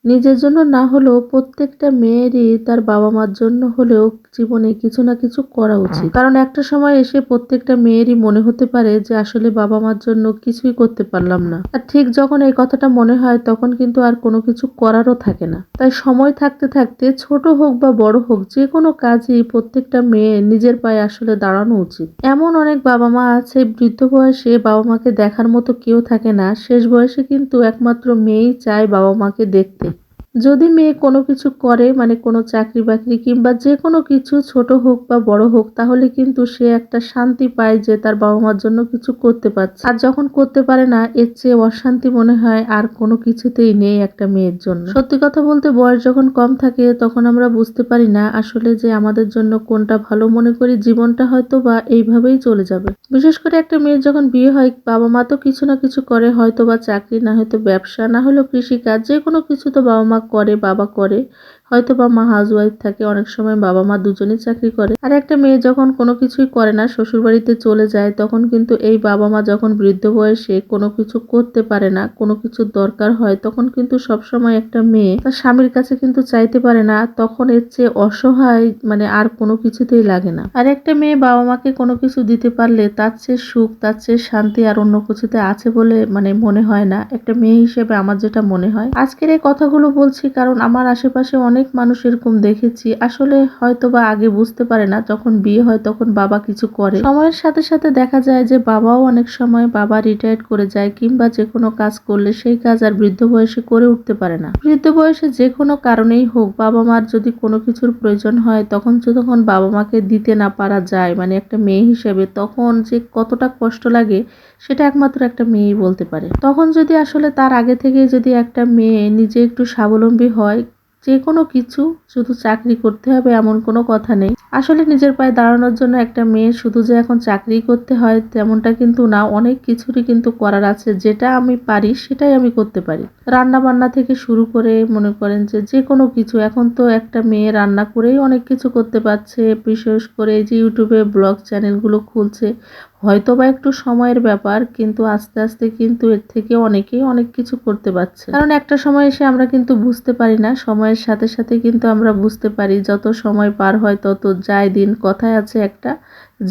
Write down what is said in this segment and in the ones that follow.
নিজের জন্য না হলেও প্রত্যেকটা মেয়েরই তার বাবা মার জন্য হলেও জীবনে কিছু না কিছু করা উচিত। কারণ একটা সময় এসে প্রত্যেকটা মেয়েরই মনে হতে পারে যে আসলে বাবা মার জন্য কিছুই করতে পারলাম না। আর ঠিক যখন এই কথাটা মনে হয় তখন কিন্তু আর কোনো কিছু করারও থাকে না। তাই সময় থাকতে থাকতে ছোট হোক বা বড় হোক যে কোনো কাজই প্রত্যেকটা মেয়ে নিজের পায়ে আসলে দাঁড়ানো উচিত। এমন অনেক বাবা মা আছে বৃদ্ধ বয়সে বাবা মাকে দেখার মতো কেউ থাকে না, শেষ বয়সে কিন্তু একমাত্র মেয়েই চায় বাবা মাকে দেখতে। যদি মেয়ে কোনো কিছু করে মানে কোনো চাকরি বাকরি কিংবা যে কোনো কিছু ছোট হোক বা বড় হোক তাহলে কিন্তু সে একটা শান্তি পায় যে তার বাবা মার জন্য কিছু করতে পারছে। আর যখন করতে পারে না এর চেয়ে অশান্তি মনে হয় আর কোনো কিছুতেই নেই একটা মেয়ের জন্য। সত্যি কথা বলতে বয়স যখন কম থাকে তখন আমরা বুঝতে পারি না আসলে যে আমাদের জন্য কোনটা ভালো, মনে করি জীবনটা হয়তো বা এইভাবেই চলে যাবে। বিশেষ করে একটা মেয়ের যখন বিয়ে হয় বাবা মা তো কিছু না কিছু করে, হয়তো বা চাকরি, না হয়তো ব্যবসা, না হলো কৃষিকাজ, যে কোনো কিছু তো বাবা মা করে, বাবা করে, হয়তো বা মা হাউসওয়াইফ থাকে, অনেক সময় বাবা মা দুজনেই চাকরি করে। আর একটা মেয়ে যখন কোনো কিছুই করে না শ্বশুর বাড়িতে চলে যায় তখন কিন্তু এই বাবা মা যখন বৃদ্ধ বয়সে কোনো কিছু করতে পারে না, কোনো কিছুর দরকার হয় তখন কিন্তু সবসময় একটা মেয়ে তার স্বামীর কাছে কিন্তু চাইতে পারে না, তখন এর চেয়ে অসহায় মানে আর কোনো কিছুতেই লাগে না। আর একটা মেয়ে বাবা মাকে কোনো কিছু দিতে পারলে তার চেয়ে সুখ, তার চেয়ে শান্তি আর অন্য কিছুতে আছে বলে মানে মনে হয় না, একটা মেয়ে হিসেবে আমার যেটা মনে হয়। আজকের এই কথাগুলো বলছি কারণ আমার আশেপাশে অনেক মানুষ এরকম দেখেছি, আসলে হয়তো বা আগে বুঝতে পারে না, যখন বিয়ে হয় তখন বাবা কিছু করে, সময়ের সাথে সাথে দেখা যায় যে বাবাও অনেক সময় বাবা রিটায়ার্ড করে যায় কিংবা যে কোনো কাজ করলে সেই কাজ আর বৃদ্ধ বয়সে করে উঠতে পারে না। বৃদ্ধ বয়সে যে কোনো কারণেই হোক বাবা মার যদি কোনো কিছুর প্রয়োজন হয় তখন বাবা মাকে দিতে না পারা যায় মানে একটা মেয়ে হিসেবে তখন যে কতটা কষ্ট লাগে সেটা একমাত্র একটা মেয়েই বলতে পারে। তখন যদি আসলে তার আগে থেকে যদি একটা মেয়ে নিজে একটু স্বাবলম্বী হয়, যে কোনো কিছু, শুধু চাকরি করতে হবে এমন কোনো কথা নেই। আসলে নিজের পায়ে দাঁড়ানোর জন্য একটা মেয়ে শুধু যে এখন চাকরি করতে হয় তেমনটা কিন্তু না, অনেক কিছুরই কিন্তু করার আছে, যেটা আমি পারি সেটাই আমি করতে পারি। রান্না বান্না থেকে শুরু করে মনে করেন যে যে কোনো কিছু, এখন তো একটা মেয়ে রান্না করেই অনেক কিছু করতে পারছে, বিশেষ করে এই যে ইউটিউবে ব্লগ চ্যানেলগুলো খুলছে, হয়তো বা একটু সময়ের ব্যাপার কিন্তু আস্তে আস্তে কিন্তু এর থেকে অনেকেই অনেক কিছু করতে পারছে। কারণ একটা সময় এসে আমরা কিন্তু বুঝতে পারি না, সময়ের সাথে সাথে কিন্তু আমরা বুঝতে পারি, যত সময় পার হয় তত যায় দিন। কথায় আছে একটা,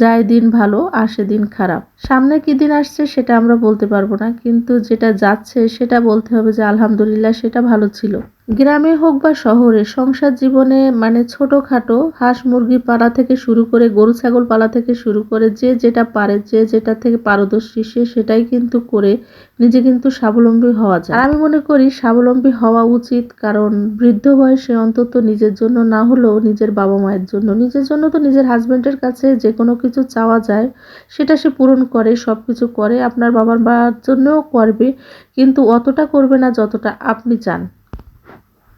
যায় দিন ভালো আসে দিন খারাপ। সামনে কি দিন আসছে সেটা আমরা বলতে পারবো না, কিন্তু যেটা যাচ্ছে সেটা বলতে হবে যে আলহামদুলিল্লাহ সেটা ভালো ছিল। গ্রামে হোক বা শহরে সংসার জীবনে মানে ছোটখাটো হাঁস মুরগি পালা থেকে শুরু করে গরু ছাগল পালা থেকে শুরু করে যে যেটা পারে, যে যেটা থেকে পারদর্শী সে সেটাই কিন্তু করে নিজে কিন্তু স্বাবলম্বী হওয়া যায়। আর আমি মনে করি স্বাবলম্বী হওয়া উচিত, কারণ বৃদ্ধ বয়সে অন্তত নিজের জন্য না হলেও নিজের বাবা মায়ের জন্য, নিজের জন্য তো নিজের হাজবেন্ডের কাছে যে কোনো কিছু চাওয়া যায় সেটা সে পূরণ করে, সবকিছু করে, আপনার বাবার মার জন্যও করবে, কিন্তু অতটা করবে না যতটা আপনি চান।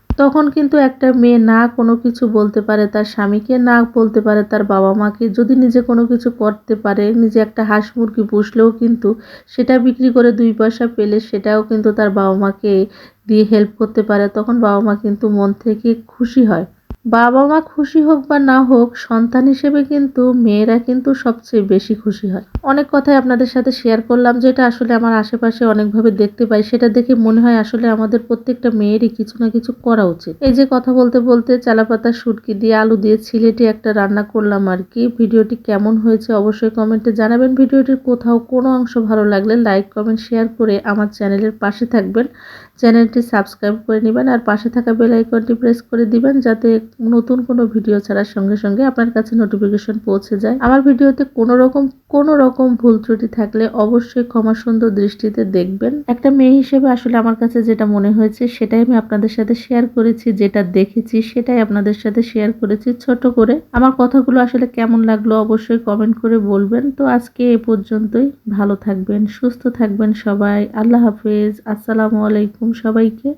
তখন কিন্তু একটা মেয়ে না কোনো কিছু বলতে পারে তার স্বামীকে, না বলতে পারে তার বাবা মাকে, যদি নিজে কোনো কিছু করতে পারে, নিজে একটা হাঁস মুরগি পুষলেও কিন্তু সেটা বিক্রি করে 2 পয়সা পেলে সেটাও কিন্তু তার বাবা মাকে দিয়ে হেল্প করতে পারে, তখন বাবা মা কিন্তু মন থেকে খুশি হয়। বাবা মা খুশি হোক বা না হোক সন্তান হিসেবে কিন্তু মেয়েরা কিন্তু সবচেয়ে বেশি খুশি হয়। অনেক কথাই আপনাদের সাথে শেয়ার করলাম যেটা আসলে আমার আশেপাশে অনেকভাবে দেখতে পাই, সেটা দেখে মনে হয় আসলে আমাদের প্রত্যেকটা মেয়েরই কিছু না কিছু করা উচিত। এই যে কথা বলতে বলতে চালাপাতা শুটকি দিয়ে আলু দিয়ে ছিলেটি একটা রান্না করলাম আর কি। ভিডিওটি কেমন হয়েছে অবশ্যই কমেন্টে জানাবেন। ভিডিওটির কোথাও কোনো অংশ ভালো লাগলে লাইক কমেন্ট শেয়ার করে আমার চ্যানেলের পাশে থাকবেন, চ্যানেলটি সাবস্ক্রাইব করে নেবেন আর পাশে থাকা বেল আইকনটি প্রেস করে দিবেন যাতে নতুন কোনো ভিডিও ছাড়ার সঙ্গে সঙ্গে আপনার কাছে নোটিফিকেশন পৌঁছে যায়। আমার ভিডিওতে কোনো রকম ভুল ত্রুটি থাকলে অবশ্যই ক্ষমা সুন্দর দৃষ্টিতে দেখবেন। একটা মেয়ে হিসেবে আসলে আমার কাছে যেটা মনে হয়েছে সেটাই আমি আপনাদের সাথে শেয়ার করেছি, যেটা দেখেছি সেটাই আপনাদের সাথে শেয়ার করেছি ছোট করে। আমার কথাগুলো আসলে কেমন লাগলো অবশ্যই কমেন্ট করে বলবেন। তো আজকে এ পর্যন্তই, ভালো থাকবেন, সুস্থ থাকবেন সবাই। আল্লাহ হাফেজ, আসসালামু আলাইকুম সবাইকে।